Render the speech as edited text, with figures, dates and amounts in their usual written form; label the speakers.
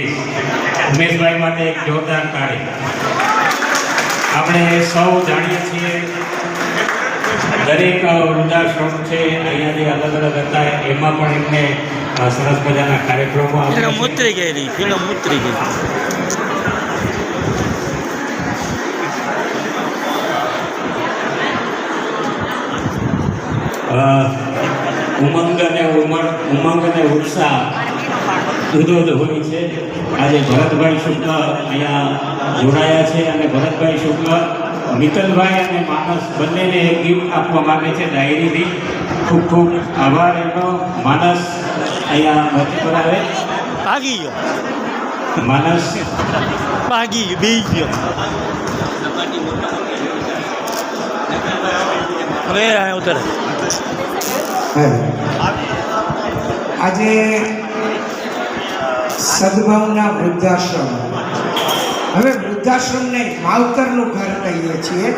Speaker 1: ઉમેશભાઈ માટે એક જોરદાર તાળી. આપણે સૌ જાણીએ છીએ દરેક વૃદ્ધાશ્રમ છે અહીંયા જે અલગ અલગ હતા એમાં પણ એમને સરસ મજાના કાર્યક્રમો
Speaker 2: ફિલ્મ ઉતરી ગયેલી ફિલ્મ ઉતરી ગઈ.
Speaker 1: ઉમંગ અને ઉત્સાહ જુદો હોય છે. આજે ભરતભાઈ શુક્લ અહીંયા જોડાયા છે અને ભરતભાઈ શુક્લ મિત્તલભાઈ અને માનસ બંનેને એક ગિફ્ટ આપવા માંગે છે ડાયરીથી. ખૂબ ખૂબ આભાર એનો. માનસ અહીંયા મંચ પર આવે.
Speaker 2: ભાગી ગયો
Speaker 1: માનસ
Speaker 2: ભાગી ગયો બે ગયો. હવે ઉતરે.
Speaker 3: આજે સદભાવના વૃદ્ધાશ્રમ, હવે વૃદ્ધાશ્રમને માવતરનું ઘર કહીએ છીએ.